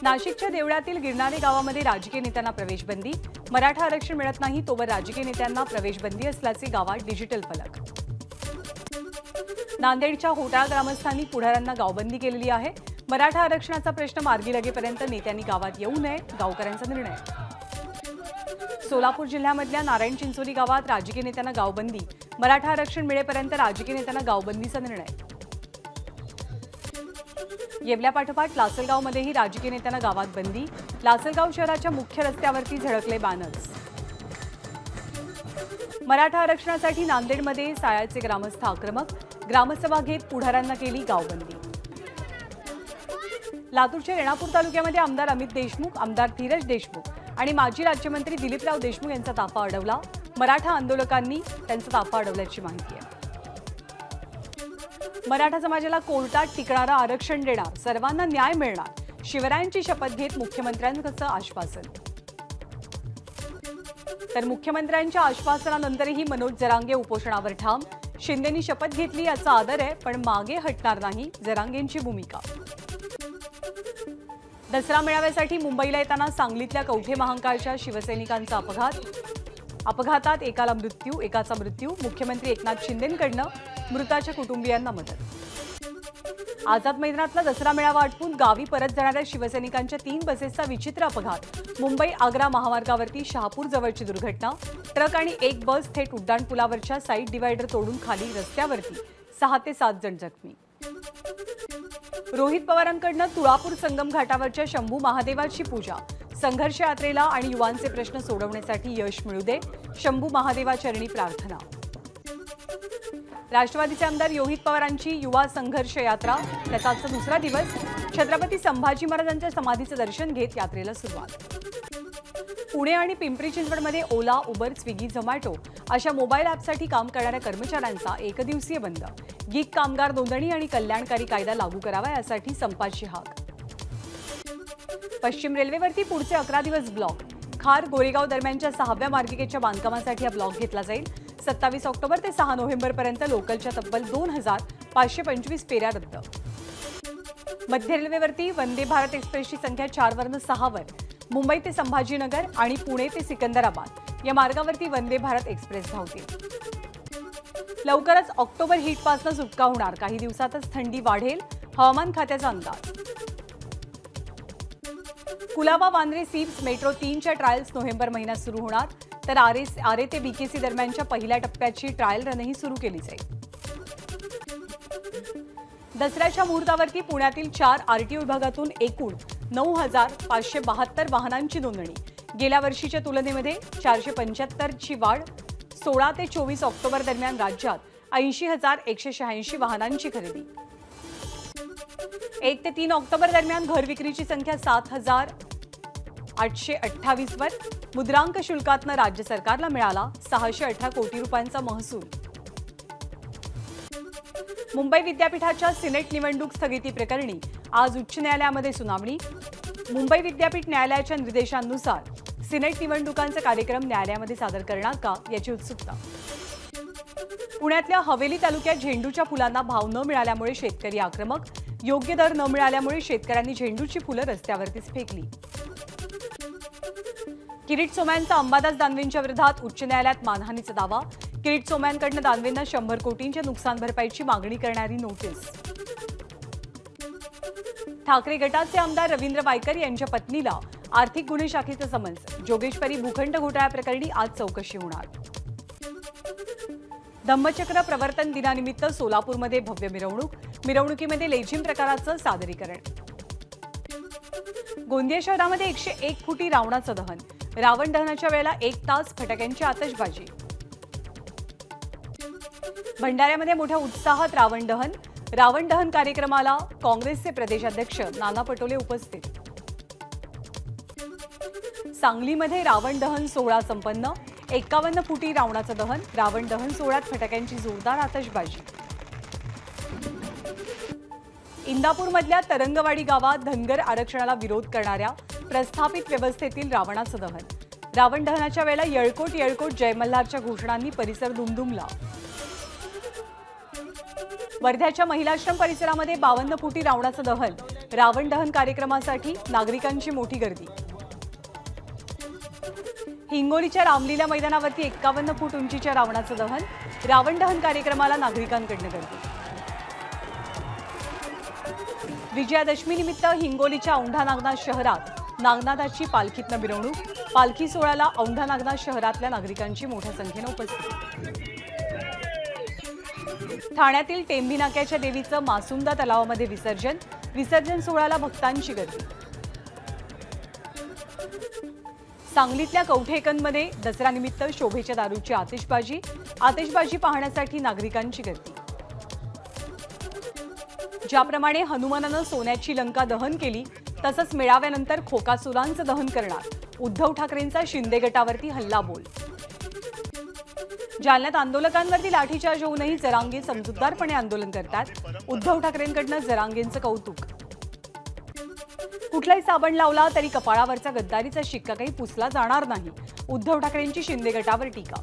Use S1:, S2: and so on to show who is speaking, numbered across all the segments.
S1: नाशिकच्या देवळातील गिरणारे गावामध्ये राजकीय नेत्यांना प्रवेशबंदी। मराठा आरक्षण मिळत नाही तोवर राजकीय नेत्यांना प्रवेशबंदी असल्याचे गावात डिजिटल फलक। नांदेडच्या होटाळा ग्रामस्थांनी पुढाऱ्यांना गावबंदी केलेली आहे। मराठा आरक्षणाचा प्रश्न मार्गी लागेपर्यंत नेत्यांनी गावात येऊ नये, गावकऱ्यांचा निर्णय। सोलापूर जिल्ह्यामधल्या नारायण चिंचोली गावात राजकीय नेत्यांना गावबंदी। मराठा आरक्षण मिळेपर्यंत राजकीय नेत्यांना गावबंदीचा निर्णय। येवल्यापाठोपाठ लासलगावमध्येही राजकीय नेत्यांना गावात बंदी। लासलगाव शहराच्या मुख्य रस्त्यावरती झळकले बॅनर्स। मराठा आरक्षणासाठी नांदेडमध्ये सायाळचे ग्रामस्थ आक्रमक। ग्रामसभा घेत पुढाऱ्यांना केली गावबंदी। लातूरच्या रेणापूर तालुक्यामध्ये आमदार अमित देशमुख, आमदार धीरज देशमुख आणि माजी राज्यमंत्री दिलीपराव देशमुख यांचा ताफा अडवला। मराठा आंदोलकांनी त्यांचा ताफा अडवल्याची माहिती आहे। मराठा समाजाला कोर्टात टिकणारं आरक्षण देणार, सर्वांना न्याय मिळणार, शिवरायांची शपथ घेत मुख्यमंत्र्यांचं आश्वासन। तर मुख्यमंत्र्यांच्या आश्वासनानंतरही मनोज जरांगे उपोषणावर ठाम। शिंदेनी शपथ घेतली याचा आदर आहे, पण मागे हटणार नाही, जरांगेंची भूमिका। दसरा मेळाव्यासाठी मुंबईला येताना सांगलीतल्या कवठे महांकाळच्या शिवसैनिकांचा अपघातात एकाला मृत्यू, एकाचा मृत्यू। मुख्यमंत्री एकनाथ शिंदेंकडनं मृताच्या कुटुंबियांना मदत। आझाद मैदानातला दसरा मेळावा आटपून गावी परत जाणाऱ्या शिवसैनिकांच्या 3 बसेसचा विचित्र अपघात। मुंबई आग्रा महामार्गावरती शहापूर जवळची दुर्घटना। ट्रक आणि एक बस थेट उड्डाणपुलावरच्या साईड डिवायडर तोडून खाली रस्त्यावरती 6 ते 7 जण जखमी। रोहित पवारांकडनं तुळापूर संगम घाटावरच्या शंभू महादेवाची पूजा। संघर्ष यात्रेला आणि युवांचे प्रश्न सोडवण्यासाठी यश मिळू दे, शंभू महादेवाचरणी प्रार्थना। राष्ट्रवादीचे आमदार रोहित पवारांची युवा संघर्ष यात्रा, त्याचा आजचा दुसरा दिवस। छत्रपती संभाजी महाराजांच्या समाधीचं दर्शन घेत यात्रेला सुरुवात। पुणे आणि पिंपरी चिंचवडमध्ये ओला, उबर, स्विगी, झोमॅटो अशा मोबाईल ॲपसाठी काम करणाऱ्या कर्मचाऱ्यांचा एकदिवसीय बंद। गीग कामगार नोंदणी आणि कल्याणकारी कायदा लागू करावा यासाठी संपाची हाक। पश्चिम रेल्वेवरती पुढचे 11 दिवस ब्लॉक। खार गोरेगाव दरम्यानच्या 6व्या मार्गिकेच्या बांधकामासाठी हा ब्लॉक घेतला जाईल। 27 ऑक्टोबर ते 6 नोव्हेंबरपर्यंत लोकलच्या तब्बल 2525 फेऱ्या रद्द। मध्य रेल्वेवरती वंदे भारत एक्सप्रेसची संख्या 4 वरून 6 वर। मुंबई ते संभाजीनगर आणि पुणे ते सिकंदराबाद या मार्गावरती वंदे भारत एक्सप्रेस धावतील। लवकरच ऑक्टोबर हीटपासून सुटका होणार, काही दिवसातच थंडी वाढेल, हवामान खात्याचा अंदाज। कुलाबा वांद्रे सिप्स मेट्रो 3च्या ट्रायल्स नोव्हेंबर महिन्यात सुरू होणार, तर आरे ते बीकेसी दरम्यानच्या पहिल्या टप्प्याची ट्रायल रनही सुरू केली जाईल। दसऱ्याच्या मुहूर्तावरती पुण्यातील 4 आरटीओ विभागातून एकूण 9572 वाहनांची नोंदणी। गेल्या वर्षीच्या तुलनेमध्ये 475ची वाढ। 16 ते 24 ऑक्टोबर दरम्यान राज्यात 80,186 वाहनांची खरेदी। 1 ते 3 ऑक्टोबर दरम्यान घर विक्रीची संख्या 7,828 वर। मुद्रांक शुल्कातनं राज्य सरकारला मिळाला 618 कोटी रुपयांचा महसूल। मुंबई विद्यापीठाच्या सिनेट निवडणूक स्थगिती प्रकरणी आज उच्च न्यायालयामध्ये सुनावणी। मुंबई विद्यापीठ न्यायालयाच्या निर्देशांनुसार सिनेट निवडणुकांचा कार्यक्रम न्यायालयामध्ये सादर करणार का याची उत्सुकता। पुण्यातल्या हवेली तालुक्यात झेंडूच्या फुलांना भाव न मिळाल्यामुळे शेतकरी आक्रमक। योग्य दर न मिळाल्यामुळे शेतकऱ्यांनी झेंडूची फुलं रस्त्यावरतीच फेकली। किरीट सोमय्यांचा अंबादास दानवेंच्या विरोधात उच्च न्यायालयात मानहानीचा दावा। किरीट सोमय्यांकडून दानवेंना 100 कोटींच्या नुकसान भरपाईची मागणी करणारी नोटीस। ठाकरे गटाचे आमदार रवींद्र वायकर यांच्या पत्नीला आर्थिक गुन्हे शाखेचं समन्स। जोगेश्वरी भूखंड घोटाळ्या प्रकरणी आज चौकशी होणार। धम्मचक्र प्रवर्तन दिनानिमित्त सोलापूरमध्ये भव्य मिरवणूक। मिरवणुकीमध्ये लेझिम प्रकाराचं सादरीकरण। गोंदिया शहरामध्ये 101 फुटी रावणाचं दहन। रावण दहनाच्या वेळेला 1 तास फटाक्यांची आतषबाजी। भंडाऱ्यामध्ये मोठ्या उत्साहात रावण दहन। रावण दहन कार्यक्रमाला काँग्रेसचे प्रदेशाध्यक्ष नाना पटोले उपस्थित। सांगलीमध्ये रावण दहन सोहळा संपन्न। 51 फुटी रावणाचं दहन। रावण दहन सोहळ्यात फटाक्यांची जोरदार आतषबाजी। इंदापूरमधल्या तरंगवाडी गावात धनगर आरक्षणाला विरोध करणाऱ्या प्रस्थापित व्यवस्थेतील रावणाचं दहन। रावण दहनाच्या वेळेला येळकोट येळकोट जय मल्हारच्या घोषणांनी परिसर दुमदुमला। वर्ध्याच्या महिलाश्रम परिसरामध्ये 52 फुटी रावणाचं दहन, रावण दहन कार्यक्रमासाठी नागरिकांची मोठी गर्दी। हिंगोलीच्या रामलीला मैदानावरती 51 फूट उंचीच्या रावणाचं दहन, रावण दहन कार्यक्रमाला नागरिकांकडून गर्दी। विजयादशमी निमित्त हिंगोलीच्या औंढा नागनाथ शहरात नागनाथाची पालखीतनं मिरवणूक, पालखी सोहळ्याला औंढा नागनाथ शहरातल्या नागरिकांची मोठ्या संख्येने उपस्थिती। ठाण्यातील टेंभी नाक्याच्या देवीचं मासुंदा तलावामध्ये विसर्जन, विसर्जन सोहळ्याला भक्तांची गर्दी। सांगलीतल्या कवठेकनमध्ये दसऱ्यानिमित्त शोभेच्या दारूची आतिषबाजी, आतिषबाजी पाहण्यासाठी नागरिकांची गर्दी। ज्याप्रमाणे हनुमानानं सोन्याची लंका दहन केली, तसंच मेळाव्यानंतर खोकासुरांचं दहन करणार, उद्धव ठाकरेंचा शिंदे गटावरती हल्लाबोल। जालन्यात आंदोलकांवरती लाठीचार्ज होऊनही जरांगे समजूतदारपणे आंदोलन करतात, उद्धव ठाकरेंकडून जरांगेंचं कौतुक। कुठलाही साबण लावला तरी कपाळावरचा गद्दारीचा शिक्का काही पुसला जाणार नाही, उद्धव ठाकरेंची शिंदे गटावर टीका।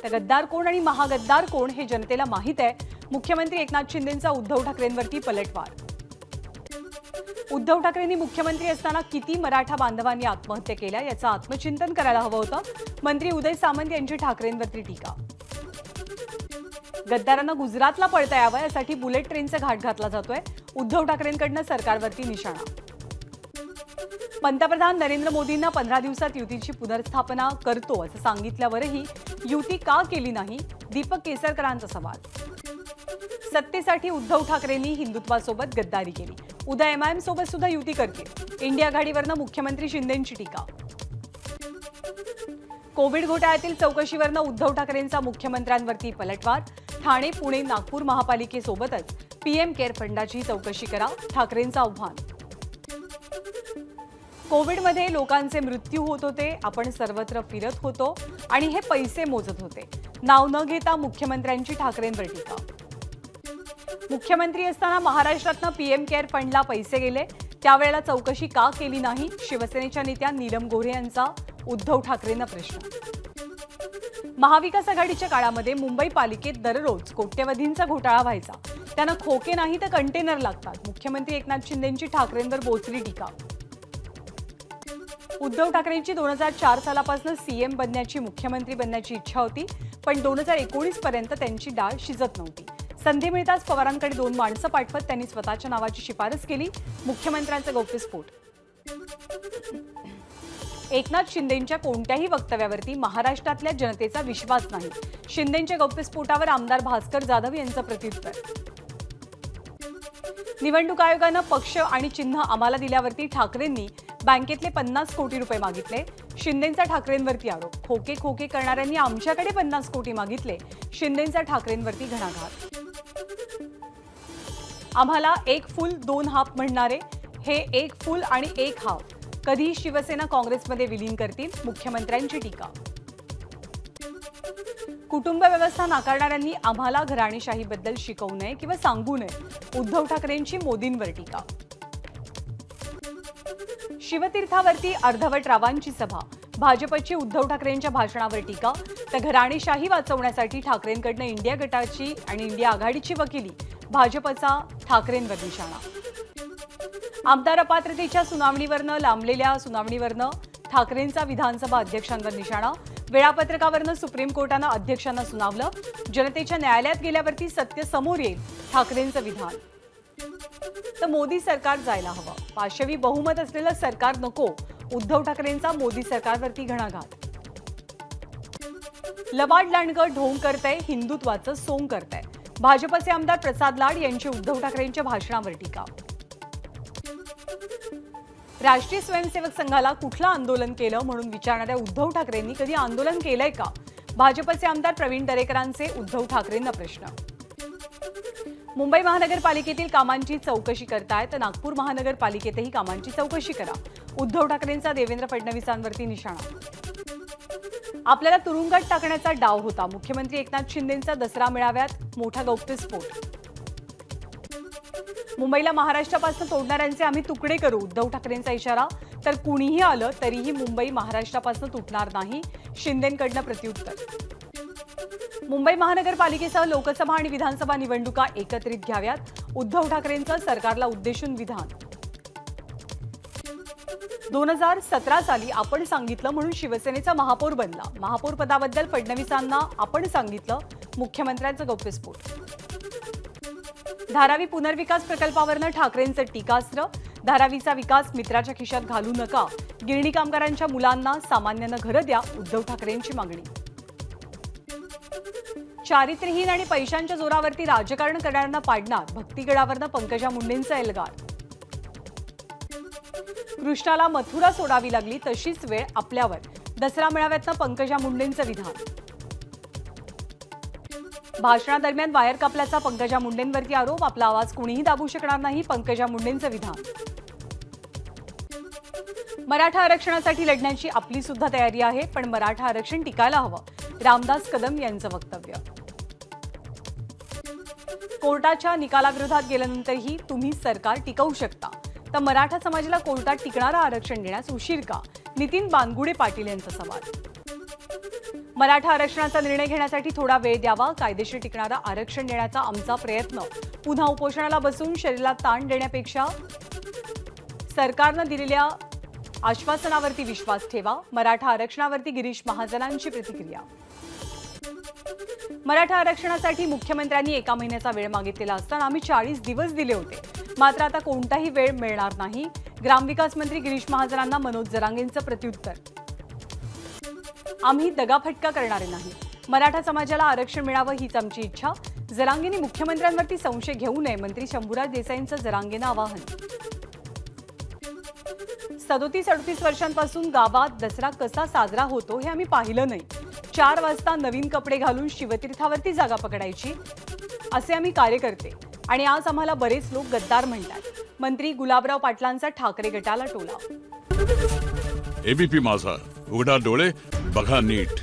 S1: तर गद्दार कोण आणि महागद्दार कोण हे जनतेला माहित आहे, मुख्यमंत्री एकनाथ शिंदेंचा उद्धव ठाकरेंवरती पलटवार। उद्धव ठाकरेंनी मुख्यमंत्री असताना किती मराठा बांधवांनी आत्महत्या केल्या याचं आत्मचिंतन करायला हवं होतं, मंत्री उदय सामंत यांची ठाकरेंवरती टीका। गद्दारांना गुजरातला पळता यावं यासाठी बुलेट ट्रेनचा घाट घातला जातोय, उद्धव ठाकरेंकडून सरकारवरती निशाणा। पंतप्रधान नरेंद्र मोदींना 15 दिवसात युतीची पुनर्स्थापना करतो असं सांगितल्यावरही युती का केली नाही, दीपक केसरकरांचा सवाल। सत्तेसाठी उद्धव ठाकरेंनी हिंदुत्वासोबत गद्दारी केली, उद्या एमआयएम सोबत सुद्धा युती करतील, इंडिया आघाडीवरनं मुख्यमंत्री शिंदेंची टीका। कोविड घोटाळ्यातील चौकशीवरनं उद्धव ठाकरेंचा मुख्यमंत्र्यांवरती पलटवार, ठाणे, पुणे, नागपूर महापालिकेसोबतच पीएम केअर फंडाची चौकशी करा, ठाकरेंचं आव्हान। कोविडमध्ये लोकांचे मृत्यू होत होते, आपण सर्वत्र फिरत होतो आणि हे पैसे मोजत होते, नाव न घेता मुख्यमंत्र्यांची ठाकरेंवर टीका। मुख्यमंत्री असताना महाराष्ट्रातनं पीएम केअर फंडला पैसे गेले, त्यावेळेला चौकशी का केली नाही, शिवसेनेच्या नेत्या नीलम गोऱ्हे यांचा उद्धव ठाकरेंना प्रश्न। महाविकास आघाडीच्या काळामध्ये मुंबई पालिकेत दररोज कोट्यवधींचा घोटाळा व्हायचा, त्यांना खोके नाही तर कंटेनर लागतात, मुख्यमंत्री एकनाथ शिंदेंची ठाकरेंवर बोचरी टीका। उद्धव ठाकरेंची 2004 सालापासून सीएम बनण्याची, मुख्यमंत्री बनण्याची इच्छा होती, पण 2019 पर्यंत त्यांची डाळ शिजत नव्हती। संधी मिळताच पवारांकडे 2 माणसं पाठवत त्यांनी स्वतःच्या नावाची शिफारस केली, मुख्यमंत्र्यांचा गौप्यस्फोट। एकनाथ शिंदेंच्या कोणत्याही वक्तव्यावरती महाराष्ट्रातल्या जनतेचा विश्वास नाही, शिंदेंच्या गौप्यस्फोटावर आमदार भास्कर जाधव यांचं प्रत्युत्तर। निवडणूक आयोगानं पक्ष आणि चिन्ह आम्हाला दिल्यावरती ठाकरेंनी बँकेतले 50 कोटी रुपये मागितले, शिंदेंचा ठाकरेंवरती आरोप। खोके खोके करणाऱ्यांनी आमच्याकडे 50 कोटी मागितले, शिंदेंचा ठाकरेंवरती घणाघात। आम्हाला 1 फुल 2 हाफ म्हणणारे हे 1 फुल आणि 1 हाफ कधी शिवसेना काँग्रेसमध्ये विलीन करतील, मुख्यमंत्र्यांची टीका। कुटुंब व्यवस्था नाकारणाऱ्यांनी आम्हाला घराणेशाहीबद्दल शिकवू नये किंवा सांगू नये, उद्धव ठाकरेंची मोदींवर टीका। शिवतीर्थावरती अर्धवट रावांची सभा, भाजपची उद्धव ठाकरेंच्या भाषणावर टीका, तर घराणेशाही वाचवण्यासाठी ठाकरेंकडून इंडिया गटाची आणि इंडिया आघाडीची वकिली, भाजपचा ठाकरेंवर निशाणा। आमदार अपात्रतेच्या सुनावणीवरनं लांबलेल्या सुनावणीवरनं ठाकरेंचा विधानसभा अध्यक्षांवर निशाणा, वेळापत्रकावरनं सुप्रीम कोर्टानं अध्यक्षांना सुनावलं, जनतेच्या न्यायालयात गेल्यावरती सत्य समोर येईल, ठाकरेंचं विधान। तर मोदी सरकार जायला हवं, पाशवी बहुमत असलेलं सरकार नको, उद्धव ठाकरेंचा मोदी सरकारवरती घणाघात। लबाड लांडगं ढोंग करतंय, हिंदुत्वाचं सोंग करतंय, भाजपचे आमदार प्रसाद लाड यांची उद्धव ठाकरेंच्या भाषणावर टीका। राष्ट्रीय स्वयंसेवक संघाला कुठलं आंदोलन केलं म्हणून विचारणाऱ्या उद्धव ठाकरेंनी कधी आंदोलन केलंय का, भाजपचे आमदार प्रवीण दरेकरांचे उद्धव ठाकरेंना प्रश्न। मुंबई महानगरपालिकेतील कामांची चौकशी करताय तर नागपूर महानगरपालिकेतही कामांची चौकशी करा, उद्धव ठाकरेंचा देवेंद्र फडणवीसांवरती निशाणा। आपल्याला तुरुंगात टाकण्याचा डाव होता, मुख्यमंत्री एकनाथ शिंदेंचा दसरा मेळाव्यात मोठा गौप्यस्फोट। मुंबईला महाराष्ट्रापासून तोडणाऱ्यांचे आम्ही तुकडे करू, उद्धव ठाकरेंचा इशारा, तर कुणीही आलं तरीही मुंबई महाराष्ट्रापासून तुटणार नाही, शिंदेंकडनं प्रत्युत्तर। मुंबई महानगरपालिकेसह लोकसभा आणि विधानसभा निवडणुका एकत्रित घ्याव्यात, उद्धव ठाकरेंचं सरकारला उद्देशून विधान. 2017 साली आपण सांगितलं म्हणून शिवसेनेचा महापौर बनला. महापौर पदाबद्दल फडणवीसांना आपण सांगितलं, मुख्यमंत्र्यांचं गौप्यस्फोट. धारावी पुनर्विकास प्रकल्पावरनं ठाकरेंचं टीकास्त्र. धारावीचा विकास मित्राच्या खिशात घालू नका. गिरणी कामगारांच्या मुलांना सामान्यानं घरं द्या, उद्धव ठाकरेंची मागणी. चारित्र्यहीन आणि पैशांच्या जोरावरती राजकारण करणाऱ्यांना पाडणार, भक्तीगडावरनं पंकजा मुंडेंचा एल्गार. कृष्णाला मथुरा सोडावी लागली तशीच वेळ आपल्यावर, दसरा मेळाव्यातनं पंकजा मुंडेंचं विधान. भाषणादरम्यान वायर कापल्याचा पंकजा मुंडेंवरती आरोप. आपला आवाज कुणीही दाबू शकणार नाही, पंकजा मुंडेंचं विधान. मराठा आरक्षणासाठी लढण्याची आपली सुद्धा तयारी आहे, पण मराठा आरक्षण टिकायला हवं, रामदास कदम यांचं वक्तव्य. कोर्टाच्या निकालाविरोधात गेल्यानंतरही तुम्ही सरकार टिकवू शकता, तर मराठा समाजाला कोर्टात टिकणारं आरक्षण देण्यास उशीर का, नितीन बानगुडे पाटील यांचा सवाल. मराठा आरक्षणाचा निर्णय घेण्यासाठी थोडा वेळ द्यावा, कायदेशीर टिकणारं आरक्षण देण्याचा आमचा प्रयत्न. पुन्हा उपोषणाला बसून शरीराला ताण देण्यापेक्षा सरकारनं दिलेल्या आश्वासनावरती विश्वास ठेवा. मराठा आरक्षणावरती गिरीश महाजनांची प्रतिक्रिया. मराठा आरक्षणासाठी मुख्यमंत्र्यांनी 1 महिन्याचा वेळ मागितलेला असताना आम्ही 40 दिवस दिले होते, मात्र आता कोणताही वेळ मिळणार नाही. ग्रामविकास मंत्री गिरीश महाजनांना मनोज जरांगेंचं प्रत्युत्तर. आम्ही दगाफटका करणारे नाही, मराठा समाजाला आरक्षण मिळावं हीच आमची इच्छा. जरांगेंनी मुख्यमंत्र्यांवरती संशय घेऊ नये, मंत्री शंभूराज देसाईंचं जरांगेंना आवाहन. 37-38 वर्षांपासून गावात दसरा कसा साजरा होतो हे आम्ही पाहिलं नाही. 4 वाजता नवीन कपडे घालून शिवतीर्थावरती जागा पकडायची, असे आम्ही कार्यकर्ते, आणि आज आम्हाला बरेच लोक गद्दार म्हणतात. मंत्री गुलाबराव पाटलांचा ठाकरे गटाला टोला.
S2: एबीपी माझा, उघडा डोळे बघा नीट.